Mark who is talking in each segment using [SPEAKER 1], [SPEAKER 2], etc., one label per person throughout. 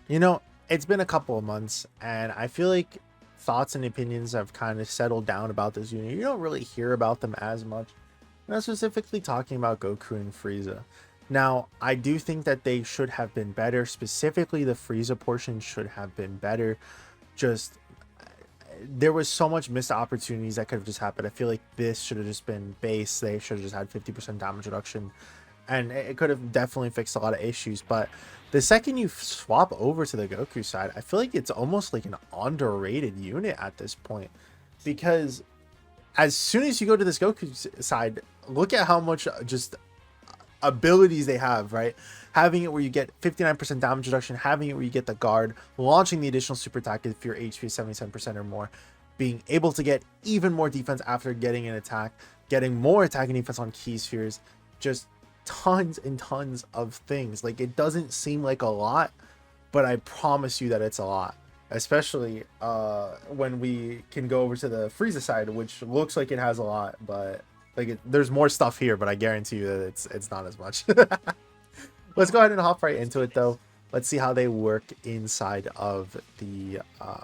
[SPEAKER 1] You know, it's been a couple of months, and I feel like thoughts and opinions have kind of settled down about this unit. You don't really hear about them as much. And I'm specifically talking about Goku and Frieza. Now, I do think that they should have been better. Specifically, the Frieza portion should have been better. Just there was so much missed opportunities that could have just happened. I feel like this should have just been base. They should have just had 50% damage reduction, and it could have definitely fixed a lot of issues. But the second you swap over to the Goku side, I feel like it's almost like an underrated unit at this point, because as soon as you go to this Goku side, look at how much just abilities they have, right? Having it where you get 59% damage reduction, having it where you get the guard, launching the additional super attack if your HP is 77% or more, being able to get even more defense after getting an attack, getting more attack and defense on key spheres, just tons and tons of things. Like, it doesn't seem like a lot, but I promise you that it's a lot. Especially when we can go over to the Frieza side, which looks like it has a lot, but like there's more stuff here, but I guarantee you that it's not as much. Let's go ahead and hop right into it, though. Let's see how they work inside of the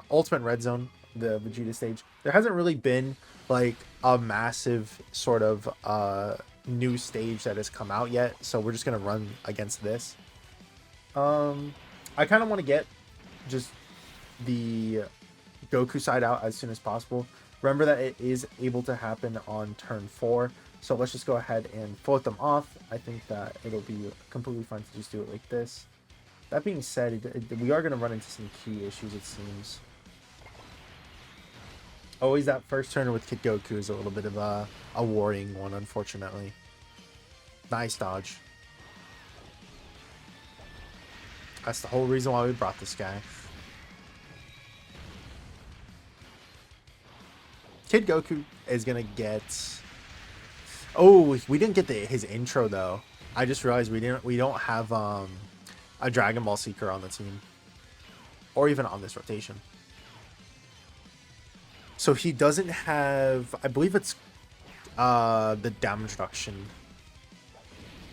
[SPEAKER 1] Ultimate Red Zone, the Vegeta stage. There hasn't really been like a massive sort of new stage that has come out yet, so we're just gonna run against this. I kind of want to get just the Goku side out as soon as possible. Remember that it is able to happen on turn 4. So let's just go ahead and float them off. I think that it'll be completely fine to just do it like this. That being said, we are going to run into some key issues, it seems. Always that first turn with Kid Goku is a little bit of a worrying one, unfortunately. Nice dodge. That's the whole reason why we brought this guy. Kid Goku is gonna get. Oh, we didn't get his intro though. I just realized we don't have a Dragon Ball Seeker on the team, or even on this rotation. So he doesn't have. I believe it's the damage reduction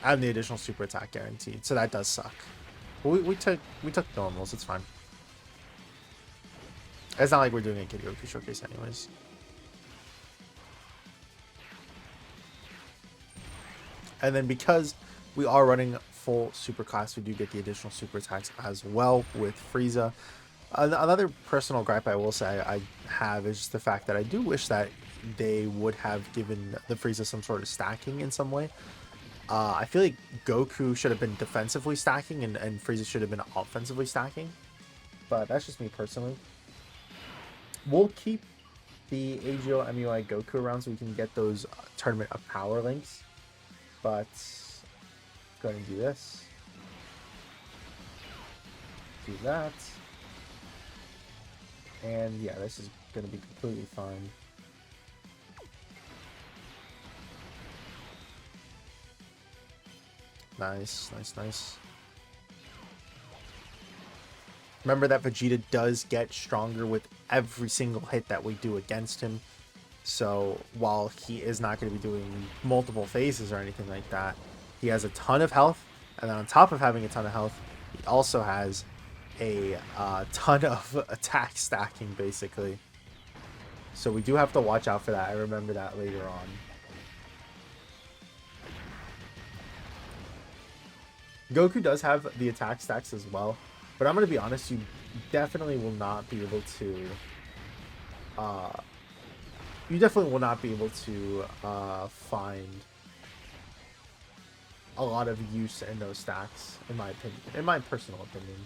[SPEAKER 1] and the additional super attack guaranteed. So that does suck. But we took normals. It's fine. It's not like we're doing a Kid Goku showcase anyways. And then because we are running full super class, we do get the additional super attacks as well with Frieza. Another personal gripe I will say I have is just the fact that I do wish that they would have given the Frieza some sort of stacking in some way. I feel like Goku should have been defensively stacking and Frieza should have been offensively stacking. But that's just me personally. We'll keep the AGO MUI Goku around so we can get those Tournament of Power links. But go ahead and do this. Do that. And yeah, this is going to be completely fine. Nice, nice, nice. Remember that Vegeta does get stronger with every single hit that we do against him. So while he is not going to be doing multiple phases or anything like that, he has a ton of health. And then on top of having a ton of health, he also has a ton of attack stacking, basically. So we do have to watch out for that. I remember that later on. Goku does have the attack stacks as well. But I'm going to be honest, you definitely will not be able to... you definitely will not be able to find a lot of use in those stacks, in my opinion, in my personal opinion.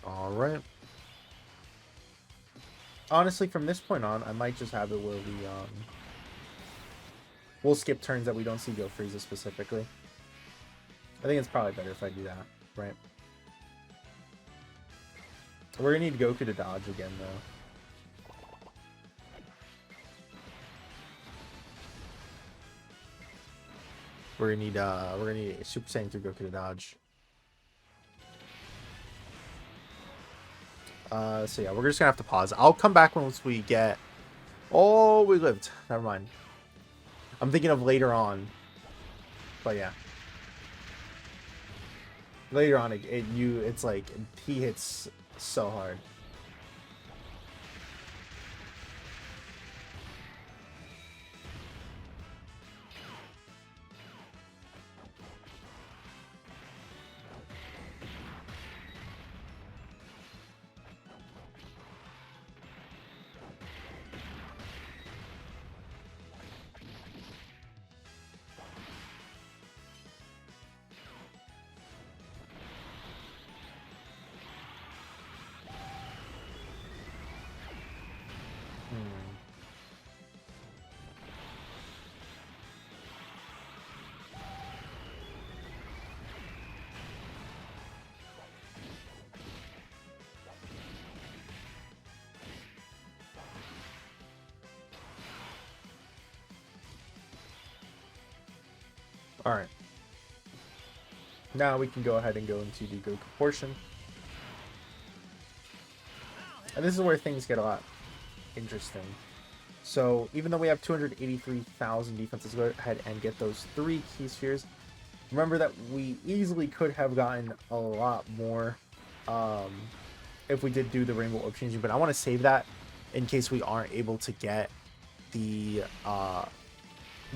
[SPEAKER 1] All right. Honestly, from this point on, I might just have it where we'll skip turns that we don't see Go Frieza specifically. I think it's probably better if I do that, right? We're gonna need Goku to dodge again, though. we're gonna need a Super Saiyan 3 Goku to dodge. So yeah, we're just gonna have to pause. I'll come back once we get. Oh, we lived. Never mind. I'm thinking of later on. But yeah. Later on, it's like he hits so hard. Alright. Now we can go ahead and go into the Goku portion. And this is where things get a lot interesting. So, even though we have 283,000 defense, let's go ahead and get those 3 key spheres. Remember that we easily could have gotten a lot more if we did do the Rainbow Orb changing, but I want to save that in case we aren't able to get the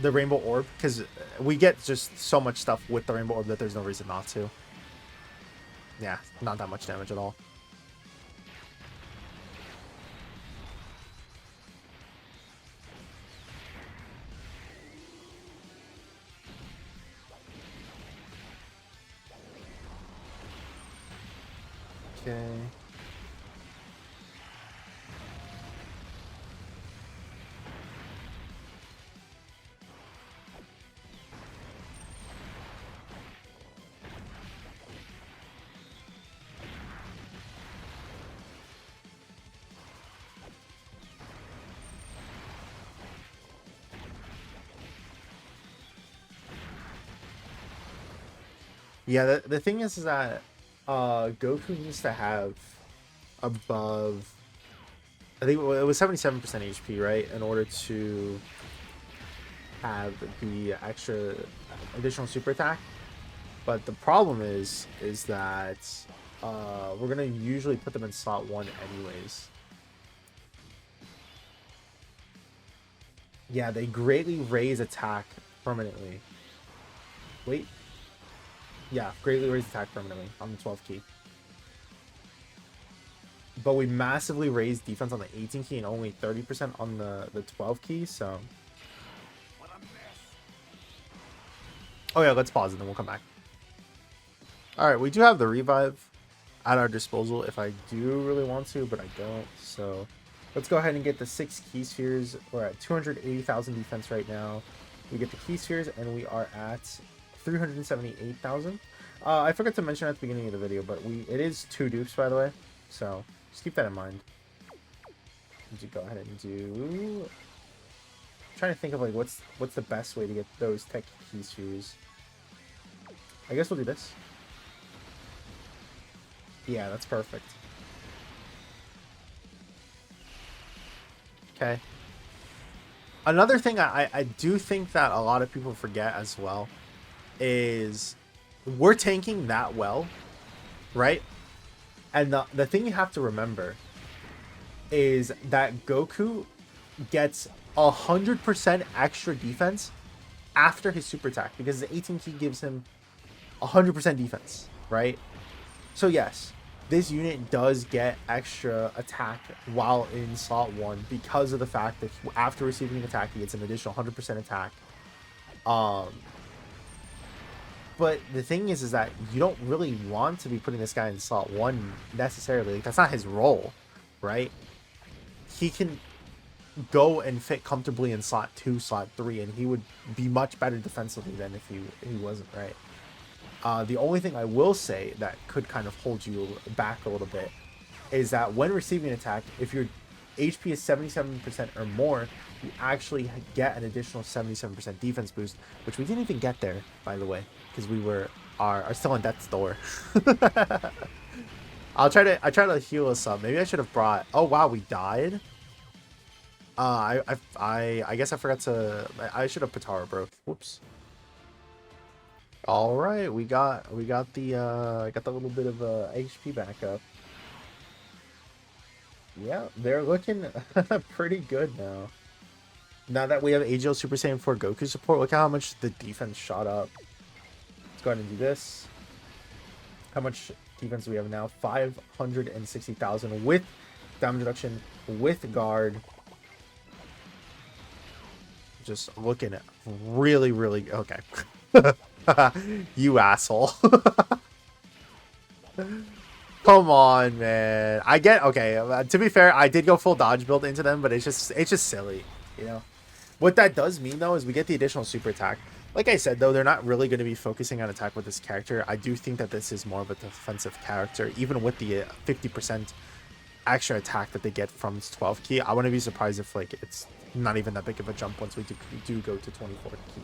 [SPEAKER 1] Rainbow Orb, because we get just so much stuff with the Rainbow Orb that there's no reason not to. Yeah, not that much damage at all. Okay. Yeah, the thing is that Goku needs to have above, I think it was 77% HP, right? In order to have the extra additional super attack. But the problem is that we're gonna usually put them in slot 1 anyways. Yeah, they greatly raise attack permanently. Wait. Yeah, greatly raise attack permanently on the 12 key. But we massively raise defense on the 18 key and only 30% on the 12 key, so... Oh yeah, let's pause and then we'll come back. Alright, we do have the revive at our disposal if I do really want to, but I don't, so... Let's go ahead and get the 6 key spheres. We're at 280,000 defense right now. We get the key spheres and we are at 378,000. I forgot to mention at the beginning of the video, but it is 2 dupes, by the way, so just keep that in mind. To go ahead and do... I'm trying to think of like what's the best way to get those tech key spheres. I guess we'll do this. Yeah, that's perfect. Okay. Another thing I do think that a lot of people forget as well is we're tanking that well, right? And the thing you have to remember is that Goku gets 100% extra defense after his super attack because the 18 key gives him 100% defense, right? So yes, this unit does get extra attack while in slot 1 because of the fact that after receiving an attack, he gets an additional 100% attack. But the thing is that you don't really want to be putting this guy in slot 1 necessarily. Like, that's not his role, right? He can go and fit comfortably in slot 2, slot 3, and he would be much better defensively than if he wasn't, right? The only thing I will say that could kind of hold you back a little bit is that when receiving an attack, if you're HP is 77% or more, you actually get an additional 77% defense boost, which we didn't even get there, by the way, because we are still on death's door. I try to heal us up. Maybe I should have brought. Oh wow, we died. I guess I forgot to. I should have Patara broke. Whoops. All right, we got the little bit of HP back up. Yeah, they're looking pretty good now. Now that we have AGL Super Saiyan 4 Goku support, look how much the defense shot up. Let's go ahead and do this. How much defense do we have now? 560,000 with damage reduction, with guard. Just looking at really, really okay. You asshole. Come on, man. I get okay. To be fair, I did go full dodge build into them, but it's just silly, you know. What that does mean though is we get the additional super attack. Like I said though, they're not really going to be focusing on attack with this character. I do think that this is more of a defensive character, even with the 50% extra attack that they get from its 12 key. I wouldn't be surprised if like it's not even that big of a jump once we do go to 24 key.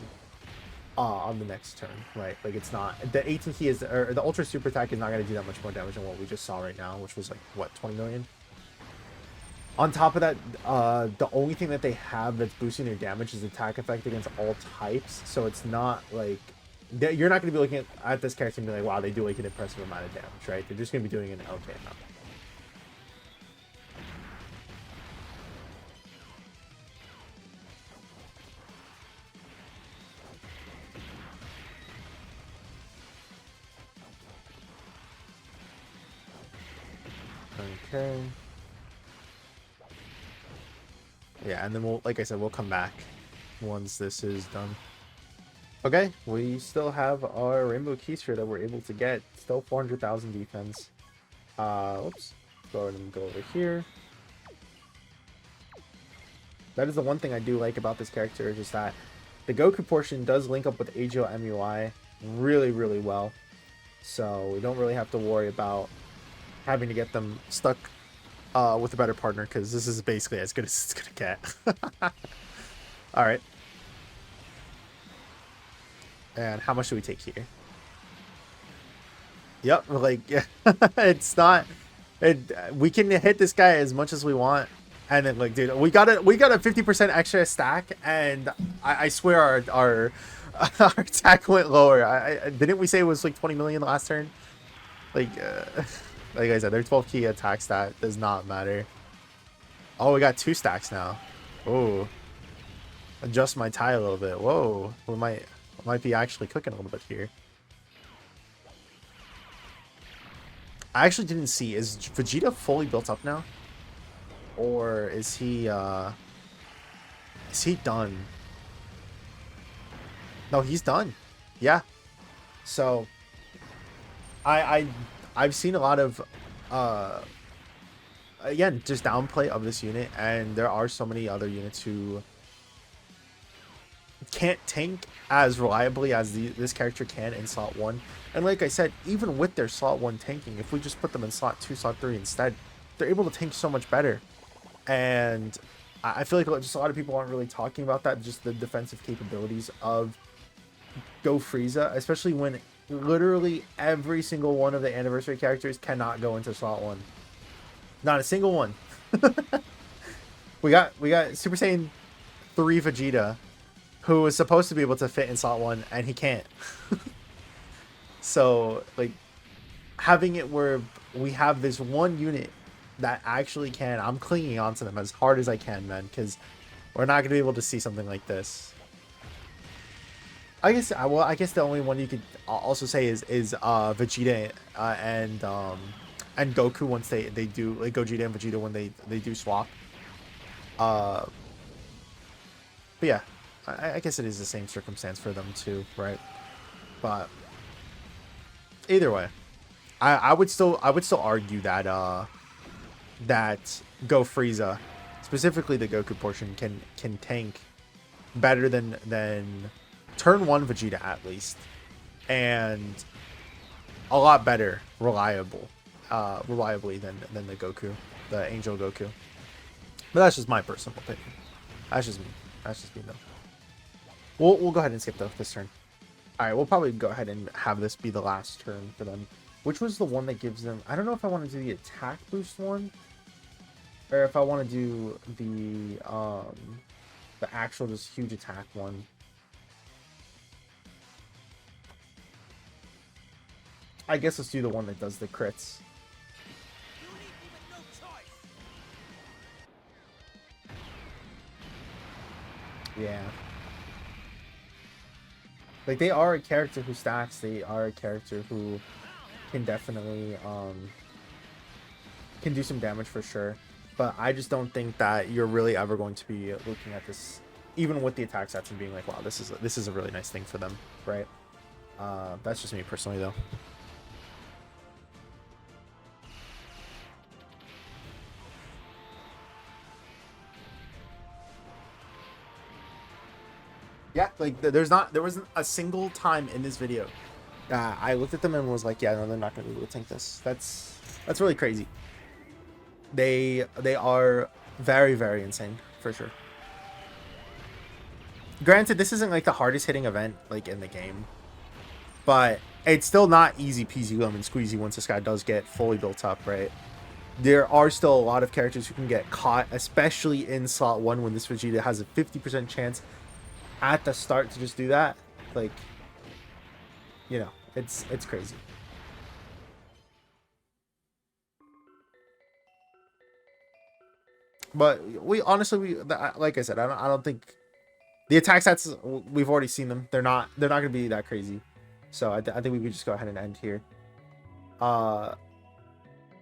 [SPEAKER 1] On the next turn, right? Like it's not the 18 key is, or the ultra super attack is not going to do that much more damage than what we just saw right now, which was like what, 20 million. On top of that, the only thing that they have that's boosting their damage is attack effect against all types. So it's not like you're not going to be looking at this character and be like, wow, they do like an impressive amount of damage, right? They're just going to be doing an okay amount. Okay. Yeah, and then we'll, like I said, we'll come back once this is done. Okay, we still have our Rainbow Keysphere that we're able to get. Still 400,000 defense. Oops. Go ahead and go over here. That is the one thing I do like about this character, is just that the Goku portion does link up with AGL MUI really, really well. So we don't really have to worry about having to get them stuck with a better partner, because this is basically as good as it's gonna get. All right. And how much do we take here? Yep, like yeah, it's not. We can hit this guy as much as we want, and then like, dude, we got a 50% extra stack, and I swear our attack went lower. Didn't we say it was like 20 million last turn? Like. Like I said, their 12 key attack stat does not matter. Oh, we got 2 stacks now. Oh, adjust my tie a little bit. Whoa, we might be actually cooking a little bit here. I actually didn't see. Is Vegeta fully built up now, or is he done? No, he's done. Yeah. So I've seen a lot of again, just downplay of this unit, and there are so many other units who can't tank as reliably as this character can in slot 1. And like I said, even with their slot 1 tanking, if we just put them in slot 2, slot 3 instead, they're able to tank so much better. And I feel like just a lot of people aren't really talking about that, just the defensive capabilities of Go Frieza, especially when literally every single one of the anniversary characters cannot go into slot 1. Not a single one. we got Super Saiyan 3 Vegeta, who is supposed to be able to fit in slot 1, and he can't. So like, having it where we have this one unit that actually can, I'm clinging onto them as hard as I can, man, because we're not going to be able to see something like this. I guess the only one you could also say is Vegeta and Goku once they do, like Gogeta and Vegeta when they do swap. But yeah, I guess it is the same circumstance for them too, right? But either way, I would still argue that that Go Frieza, specifically the Goku portion, can tank better than turn 1 Vegeta at least, and a lot better reliably than the Goku, the Angel Goku. But that's just my personal opinion. That's just me. That's just me though. We'll go ahead and skip this turn. All right, we'll probably go ahead and have this be the last turn for them. Which was the one that gives them... I don't know if I want to do the attack boost one, or if I want to do the actual just huge attack one. I guess let's do the one that does the crits. Yeah. Like, they are a character who stacks. They are a character who can definitely can do some damage for sure. But I just don't think that you're really ever going to be looking at this, even with the attack stats, and being like, wow, this is a really nice thing for them, right? That's just me personally, though. Yeah, like there wasn't a single time in this video I looked at them and was like, yeah, no, they're not going to be able to tank this. That's really crazy. They are very, very insane for sure. Granted, this isn't like the hardest hitting event like in the game, but it's still not easy peasy lemon squeezy once this guy does get fully built up, right? There are still a lot of characters who can get caught, especially in slot 1 when this Vegeta has a 50% chance at the start to just do that. Like, you know, it's crazy. But we honestly, like I said, I don't think the attack stats, we've already seen them. They're not going to be that crazy. So I think we could just go ahead and end here.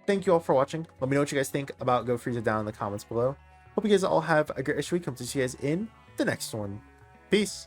[SPEAKER 1] Thank you all for watching. Let me know what you guys think about Go Frieza down in the comments below. Hope you guys all have a great rest of your week. Hope to see you guys in the next one. Peace.